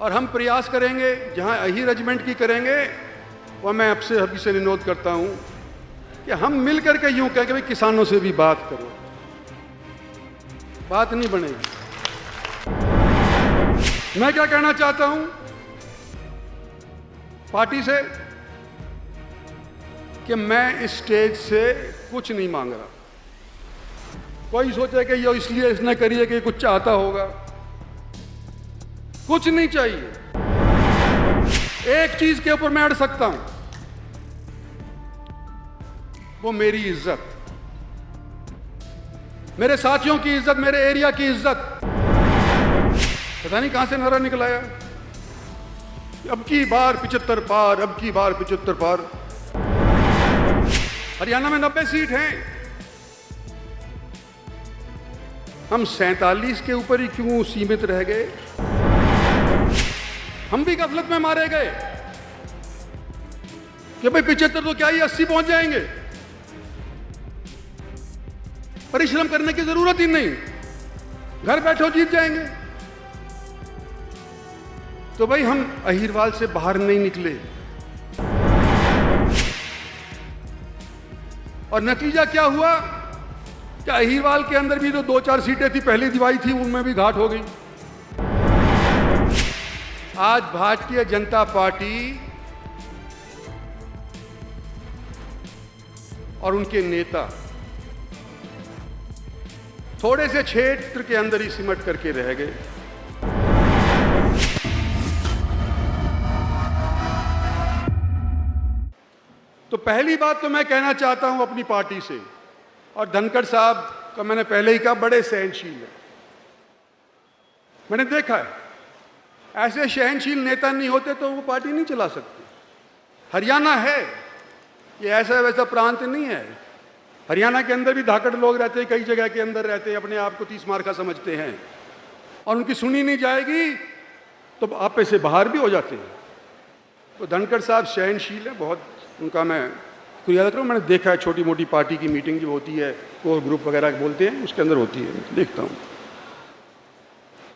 और हम प्रयास करेंगे, जहां अही रेजिमेंट की करेंगे, वह मैं आपसे अभी से अनुरोध करता हूं कि हम मिल करके यूं कहें कि भाई किसानों से भी बात करो। बात नहीं बनेगी। मैं क्या कहना चाहता हूं पार्टी से कि मैं इस स्टेज से कुछ नहीं मांग रहा। कोई सोचे कि ये इसलिए इसने करी है कि कुछ चाहता होगा, कुछ नहीं चाहिए। एक चीज के ऊपर मैं अड़ सकता हूं, वो मेरी इज्जत, मेरे साथियों की इज्जत, मेरे एरिया की इज्जत। पता नहीं कहां से नारा निकलाया, अब की बार 75 पार, अब की बार 75 पार। हरियाणा में 90 सीट हैं, हम 47 के ऊपर ही क्यों सीमित रह गए? हम भी गफलत में मारे गए कि भाई 75 तो क्या ही 80 पहुंच जाएंगे, परिश्रम करने की जरूरत ही नहीं, घर बैठो जीत जाएंगे। तो भाई हम अहिरवाल से बाहर नहीं निकले, और नतीजा क्या हुआ कि अहिरवाल के अंदर भी जो 2-4 सीटें थी पहले दिवाई थी, उनमें भी घाट हो गई। आज भारतीय जनता पार्टी और उनके नेता थोड़े से क्षेत्र के अंदर ही सिमट करके रह गए। तो पहली बात तो मैं कहना चाहता हूं अपनी पार्टी से, और धनखड़ साहब का मैंने पहले ही कहा, बड़े सहनशील है। मैंने देखा है, ऐसे सहनशील नेता नहीं होते तो वो पार्टी नहीं चला सकते। हरियाणा है, ये ऐसा वैसा प्रांत नहीं है। हरियाणा के अंदर भी धाकड़ लोग रहते हैं, कई जगह के अंदर रहते हैं, अपने आप को 30 मार का समझते हैं, और उनकी सुनी नहीं जाएगी तो आपे से बाहर भी हो जाते हैं। तो धनखड़ साहब सहनशील है बहुत, उनका मैं शुक्रिया अदा करूँ। मैंने देखा है छोटी मोटी पार्टी की मीटिंग जो होती है, कोर ग्रुप वगैरह बोलते हैं, उसके अंदर होती है, देखता हूँ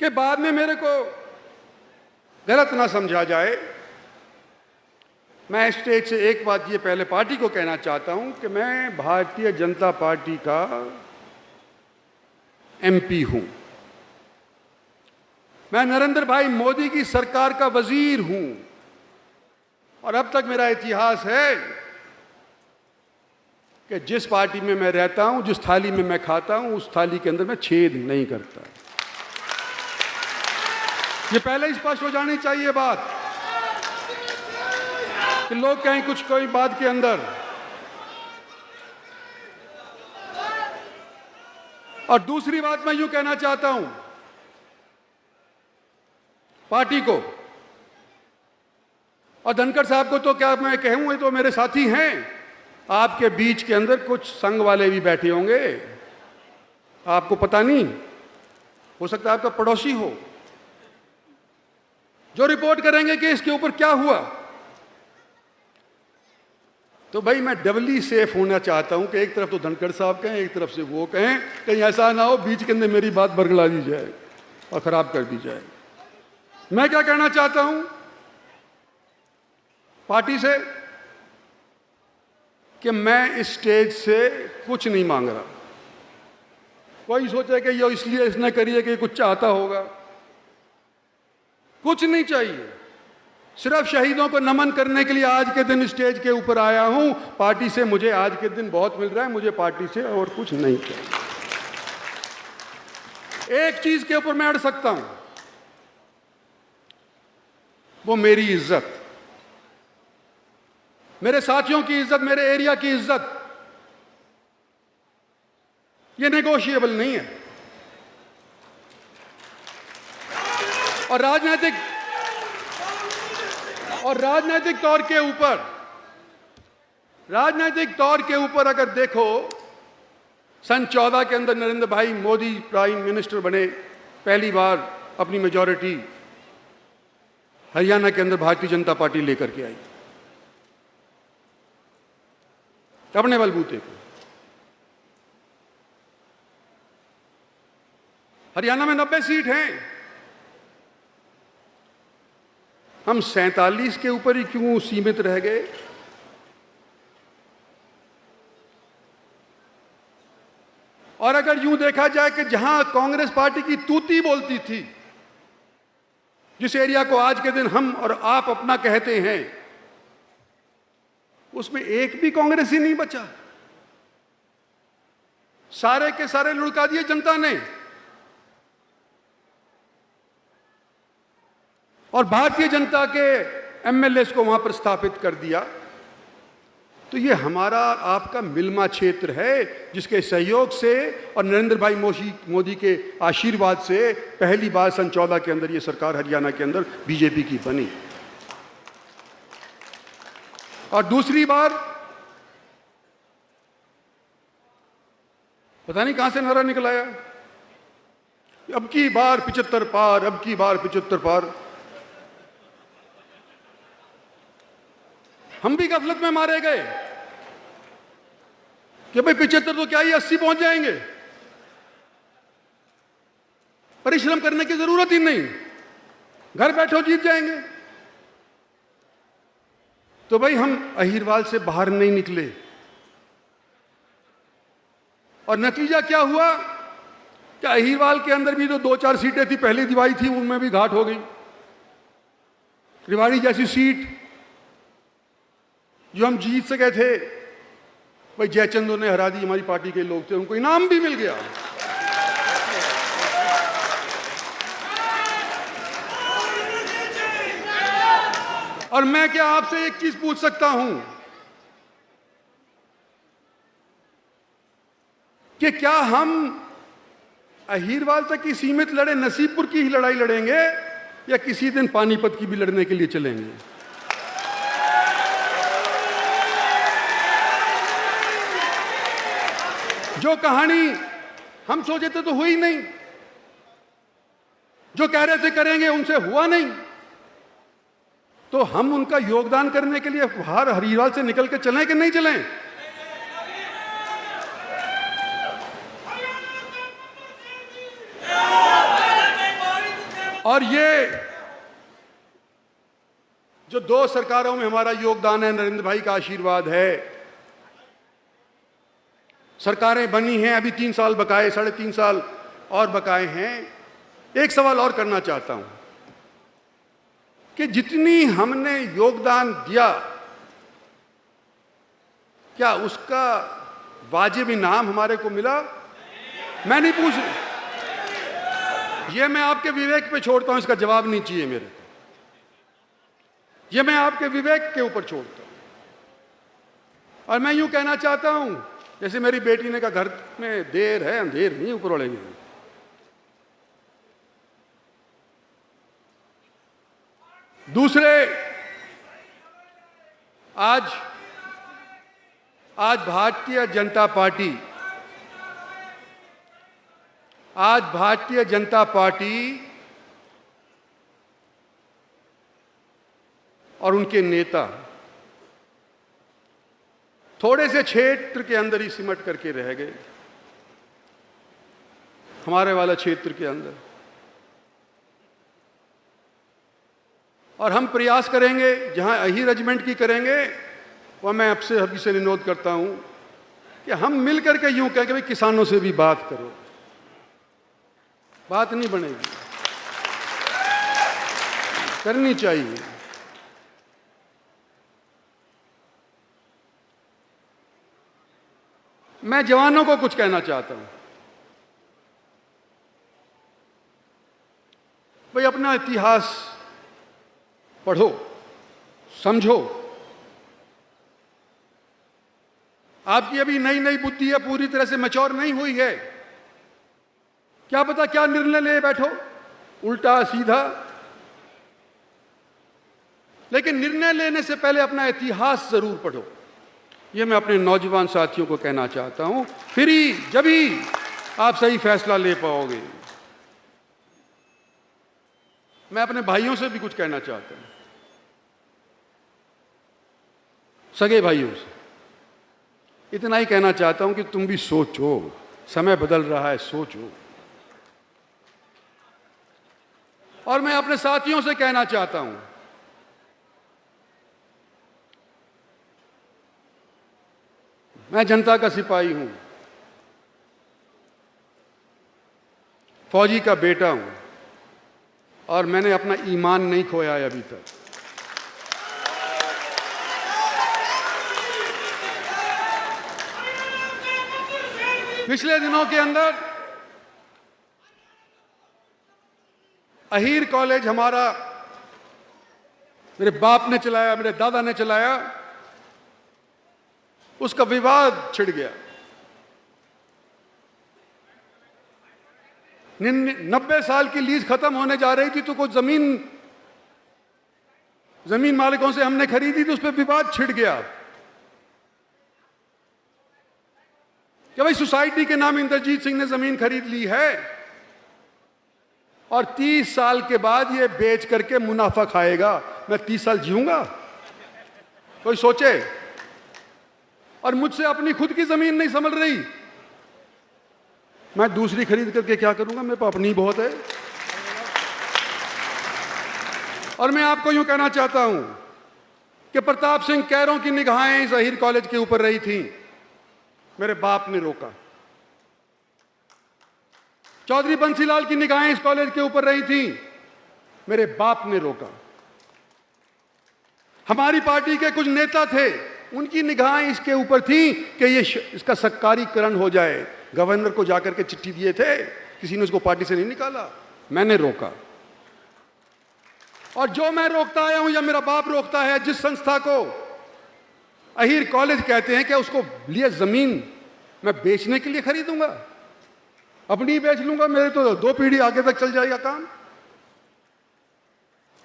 कि बाद में मेरे को गलत ना समझा जाए। मैं स्टेज से एक बात ये पहले पार्टी को कहना चाहता हूं कि मैं भारतीय जनता पार्टी का एमपी हूं, मैं नरेंद्र भाई मोदी की सरकार का वजीर हूं, और अब तक मेरा इतिहास है कि जिस पार्टी में मैं रहता हूं, जिस थाली में मैं खाता हूं, उस थाली के अंदर मैं छेद नहीं करता। ये पहले ही स्पष्ट हो जानी चाहिए बात, कि लोग कहें कुछ कोई बात के अंदर। और दूसरी बात मैं यूं कहना चाहता हूं पार्टी को, और धनखड़ साहब को तो क्या मैं कहूं, ये तो मेरे साथी हैं। आपके बीच के अंदर कुछ संघ वाले भी बैठे होंगे, आपको पता नहीं, हो सकता है आपका पड़ोसी हो, जो रिपोर्ट करेंगे कि इसके ऊपर क्या हुआ। तो भाई मैं डबली सेफ होना चाहता हूं कि एक तरफ तो धनखड़ साहब कहें, एक तरफ से वो कहें, कहीं ऐसा ना हो बीच के अंदर मेरी बात बरगला दी जाए और खराब कर दी जाए। मैं क्या कहना चाहता हूं पार्टी से कि मैं इस स्टेज से कुछ नहीं मांग रहा। कोई सोचे कि ये इसलिए इसने करी है कि कुछ चाहता होगा, कुछ नहीं चाहिए। सिर्फ शहीदों को नमन करने के लिए आज के दिन स्टेज के ऊपर आया हूं। पार्टी से मुझे आज के दिन बहुत मिल रहा है, मुझे पार्टी से और कुछ नहीं चाहिए। एक चीज के ऊपर मैं अड़ सकता हूं, वो मेरी इज्जत, मेरे साथियों की इज्जत, मेरे एरिया की इज्जत। ये नेगोशिएबल नहीं है। और राजनीतिक तौर के ऊपर अगर देखो, सन 14 के अंदर नरेंद्र भाई मोदी प्राइम मिनिस्टर बने, पहली बार अपनी मेजॉरिटी हरियाणा के अंदर भारतीय जनता पार्टी लेकर के आई अपने बलबूते को। हरियाणा में 90 सीट हैं, हम 47 के ऊपर ही क्यों सीमित रह गए? और अगर यूं देखा जाए कि जहां कांग्रेस पार्टी की तूती बोलती थी, जिस एरिया को आज के दिन हम और आप अपना कहते हैं, उसमें एक भी कांग्रेसी नहीं बचा। सारे के सारे लुढ़का दिए जनता ने। और भारतीय जनता के एमएलएस को वहां पर स्थापित कर दिया। तो ये हमारा आपका मिलमा क्षेत्र है, जिसके सहयोग से और नरेंद्र भाई मोदी के आशीर्वाद से पहली बार सन 14 के अंदर ये सरकार हरियाणा के अंदर बीजेपी की बनी। और दूसरी बार पता नहीं कहां से नारा निकल आया, अब की बार 75 पार, अब की बार 75 पार। हम भी गफलत में मारे गए कि भाई 75 तो क्या ही 80 पहुंच जाएंगे, परिश्रम करने की जरूरत ही नहीं, घर बैठो जीत जाएंगे। तो भाई हम अहीरवाल से बाहर नहीं निकले। और नतीजा क्या हुआ कि अहीरवाल के अंदर भी जो 2-4 सीटें थी पहले दिवाई थी, उनमें भी घाट हो गई। रेवाड़ी जैसी सीट जो हम जीत सके थे, भाई जयचंदो ने हरा दी, हमारी पार्टी के लोग थे, उनको इनाम भी मिल गया। और मैं क्या आपसे एक चीज पूछ सकता हूं कि क्या हम अहीरवाल तक की सीमित लड़े, नसीबपुर की ही लड़ाई लड़ेंगे, या किसी दिन पानीपत की भी लड़ने के लिए चलेंगे? जो कहानी हम सोचे थे तो हुई नहीं, जो कह रहे थे करेंगे उनसे हुआ नहीं, तो हम उनका योगदान करने के लिए बाहर हरियाणा से निकल के चलें कि नहीं चलें? और ये जो 2 सरकारों में हमारा योगदान है, नरेंद्र भाई का आशीर्वाद है। सरकारें बनी हैं, अभी 3 साल बकाए, 3.5 साल और बकाए हैं। एक सवाल और करना चाहता हूं कि जितनी हमने योगदान दिया, क्या उसका वाजिब इनाम हमारे को मिला? मैं नहीं पूछ रहा, ये मैं आपके विवेक पे छोड़ता हूं, इसका जवाब नहीं चाहिए मेरे को, ये मैं आपके विवेक के ऊपर छोड़ता हूं। और मैं यूं कहना चाहता हूं, जैसे मेरी बेटी ने कहा, घर में देर है अंधेर नहीं, ऊपर वाले में। दूसरे, आज भारतीय जनता पार्टी और उनके नेता थोड़े से क्षेत्र के अंदर ही सिमट करके रह गए, हमारे वाला क्षेत्र के अंदर। और हम प्रयास करेंगे, जहां अहीर रेजिमेंट की करेंगे, वह मैं आपसे अभी से निवेदन करता हूं कि हम मिलकर के यूं कहें कि भाई किसानों से भी बात करो। बात नहीं बनेगी, करनी चाहिए। मैं जवानों को कुछ कहना चाहता हूं, भाई अपना इतिहास पढ़ो, समझो। आपकी अभी नई नई बुद्धि है, पूरी तरह से मैच्योर नहीं हुई है। क्या पता क्या निर्णय ले बैठो, उल्टा सीधा। लेकिन निर्णय लेने से पहले अपना इतिहास जरूर पढ़ो। ये मैं अपने नौजवान साथियों को कहना चाहता हूं, फिर ही जब ही आप सही फैसला ले पाओगे। मैं अपने भाइयों से भी कुछ कहना चाहता हूं, सगे भाइयों से इतना ही कहना चाहता हूं कि तुम भी सोचो, समय बदल रहा है, सोचो। और मैं अपने साथियों से कहना चाहता हूं मैं जनता का सिपाही हूं, फौजी का बेटा हूं, और मैंने अपना ईमान नहीं खोया है अभी तक। पिछले दिनों के अंदर अहीर कॉलेज हमारा मेरे बाप ने चलाया, मेरे दादा ने चलाया, उसका विवाद छिड़ गया। 90 साल की लीज खत्म होने जा रही थी तो कुछ जमीन मालिकों से हमने खरीदी थी, उस पर विवाद छिड़ गया कि भाई सोसाइटी के नाम इंद्रजीत सिंह ने जमीन खरीद ली है और 30 साल के बाद ये बेच करके मुनाफा खाएगा। मैं 30 साल जीऊंगा? कोई सोचे। और मुझसे अपनी खुद की जमीन नहीं संभल रही, मैं दूसरी खरीद करके क्या करूंगा? मेरे पास अपनी बहुत है। और मैं आपको यूं कहना चाहता हूं कि प्रताप सिंह कैरों की निगाहें इस अहीर कॉलेज के ऊपर रही थी, मेरे बाप ने रोका। चौधरी बंसीलाल की निगाहें इस कॉलेज के ऊपर रही थी, मेरे बाप ने रोका। हमारी पार्टी के कुछ नेता थे, उनकी निगाहें इसके ऊपर थी कि ये इसका सरकारीकरण हो जाए। गवर्नर को जाकर के चिट्ठी दिए थे, किसी ने उसको पार्टी से नहीं निकाला, मैंने रोका। और जो मैं रोकता आया हूं या मेरा बाप रोकता है, जिस संस्था को अहीर कॉलेज कहते हैं, कि उसको लिए जमीन मैं बेचने के लिए खरीदूंगा? अपनी बेच लूंगा, मेरे तो 2 पीढ़ी आगे तक चल जाएगा काम।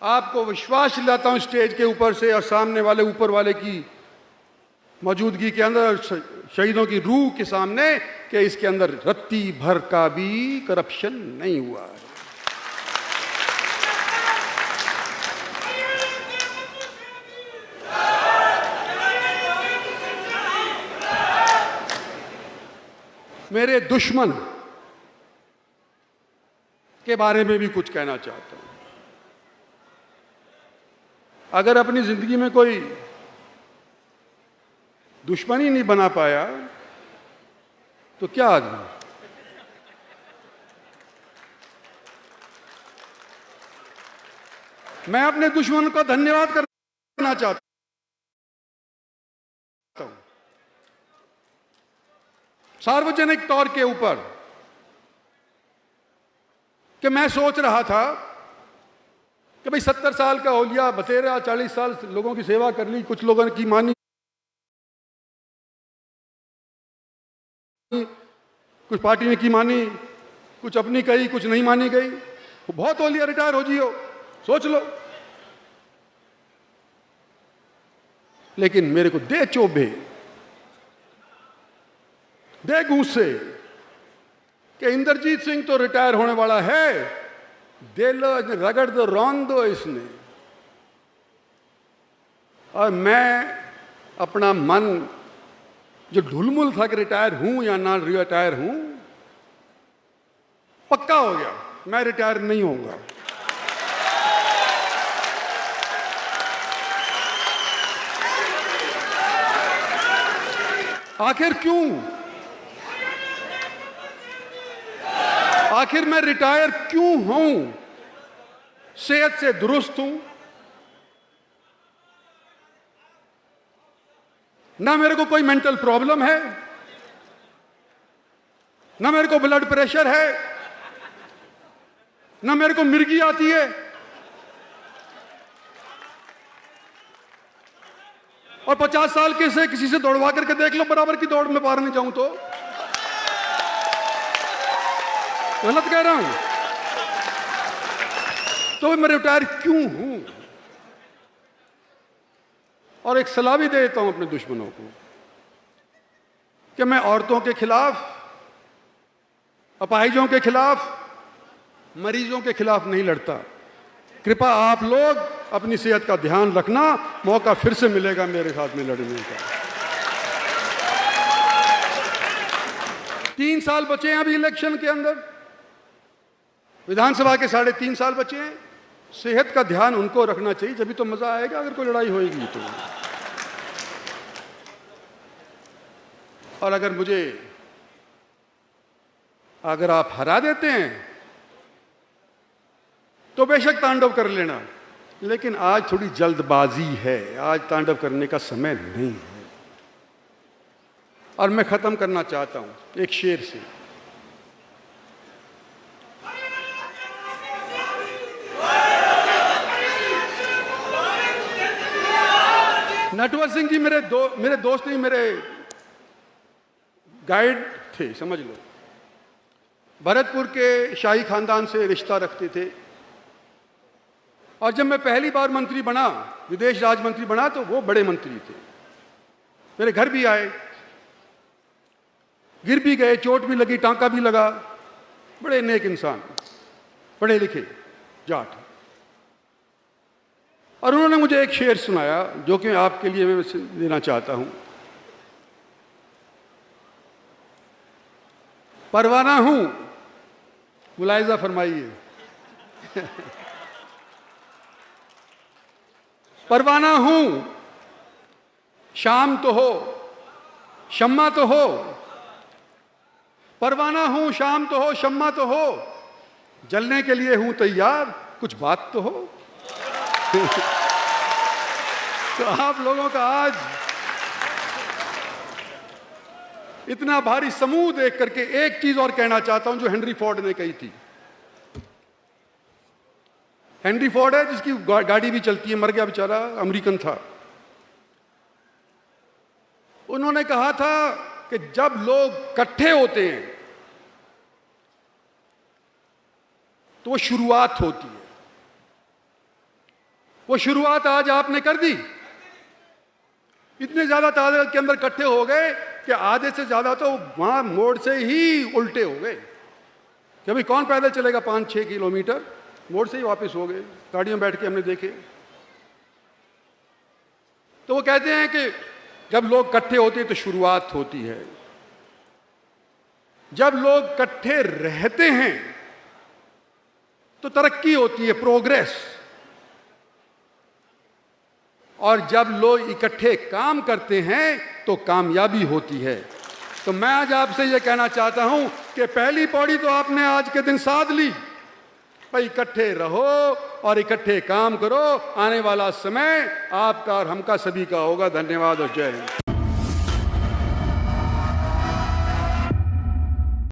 आपको विश्वास दिलाता हूं स्टेज के ऊपर से और सामने वाले ऊपर वाले की मौजूदगी के अंदर, शहीदों की रूह के सामने, कि इसके अंदर रत्ती भर का भी करप्शन नहीं हुआ है। मेरे दुश्मन के बारे में भी कुछ कहना चाहता हूं। अगर अपनी जिंदगी में कोई दुश्मन ही नहीं बना पाया तो क्या आदमी। मैं अपने दुश्मन का धन्यवाद करना चाहता हूं, सार्वजनिक तौर के ऊपर, कि मैं सोच रहा था कि भाई 70 साल का हो लिया, बतेरा 40 साल लोगों की सेवा कर ली, कुछ लोगों की मानी, कुछ पार्टी ने की मानी, कुछ अपनी कही, कुछ नहीं मानी गई। बहुत हो लिया, रिटायर हो जियो, सोच लो। लेकिन मेरे को दे चोभे, दे गुस्से कि इंद्रजीत सिंह तो रिटायर होने वाला है, दे लो, रगड़ दो, रौन दो इसने। और मैं अपना मन जो ढुलमुल था कि रिटायर हूं या ना रिटायर हूं, पक्का हो गया, मैं रिटायर नहीं होऊंगा। आखिर क्यों? आखिर मैं रिटायर क्यों हूं? सेहत से दुरुस्त हूं, ना मेरे को कोई मेंटल प्रॉब्लम है, ना मेरे को ब्लड प्रेशर है, ना मेरे को मिर्गी आती है। और 50 साल के से किसी से दौड़वा करके देख लो, बराबर की दौड़ में पार नहीं जाऊं तो गलत कह रहा हूं? तो मैं रिटायर क्यों हूं? और एक सलाह भी देता हूं अपने दुश्मनों को कि मैं औरतों के खिलाफ, अपाहिजों के खिलाफ, मरीजों के खिलाफ नहीं लड़ता। कृपया आप लोग अपनी सेहत का ध्यान रखना, मौका फिर से मिलेगा मेरे साथ में लड़ने का। 3 साल बचे हैं अभी इलेक्शन के अंदर, विधानसभा के 3.5 साल बचे हैं। सेहत का ध्यान उनको रखना चाहिए, जब भी तो मजा आएगा अगर कोई लड़ाई होएगी तो। और अगर आप हरा देते हैं तो बेशक तांडव कर लेना, लेकिन आज थोड़ी जल्दबाजी है, आज तांडव करने का समय नहीं है। और मैं खत्म करना चाहता हूं एक शेर से। नटवर सिंह जी मेरे दोस्त नहीं, मेरे गाइड थे, समझ लो। भरतपुर के शाही खानदान से रिश्ता रखते थे। और जब मैं पहली बार मंत्री बना, विदेश राज्य मंत्री बना, तो वो बड़े मंत्री थे। मेरे घर भी आए, गिर भी गए, चोट भी लगी, टांका भी लगा। बड़े नेक इंसान, पढ़े लिखे जाट। और उन्होंने मुझे एक शेर सुनाया जो कि आपके लिए मैं देना चाहता हूं। परवाना हूं, मुलाहिजा फरमाइए। परवाना हूं, शाम तो हो, शम्मा तो हो। परवाना हूं, शाम तो हो, शम्मा तो हो। जलने के लिए हूं तैयार, कुछ बात तो हो। तो आप लोगों का आज इतना भारी समूह देख करके एक चीज और कहना चाहता हूं जो हेनरी फोर्ड ने कही थी। हेनरी फोर्ड है जिसकी गाड़ी भी चलती है, मर गया बेचारा, अमेरिकन था। उन्होंने कहा था कि जब लोग इकट्ठे होते हैं तो वो शुरुआत होती है। वो शुरुआत आज आपने कर दी। इतने ज्यादा तादाद के अंदर इकट्ठे हो गए कि आधे से ज्यादा तो वहां मोड़ से ही उल्टे हो गए कि भाई कौन पैदल चलेगा 5-6 किलोमीटर। मोड़ से ही वापस हो गए, गाड़ियों में बैठ के हमने देखे। तो वो कहते हैं कि जब लोग इकट्ठे होते हैं तो शुरुआत होती है। जब लोग इकट्ठे रहते हैं तो तरक्की होती है, प्रोग्रेस। और जब लोग इकट्ठे काम करते हैं तो कामयाबी होती है। तो मैं आज आपसे यह कहना चाहता हूं कि पहली पौड़ी तो आपने आज के दिन साध ली, भाई इकट्ठे रहो और इकट्ठे काम करो। आने वाला समय आपका और हमका सभी का होगा। धन्यवाद और जय हिंद।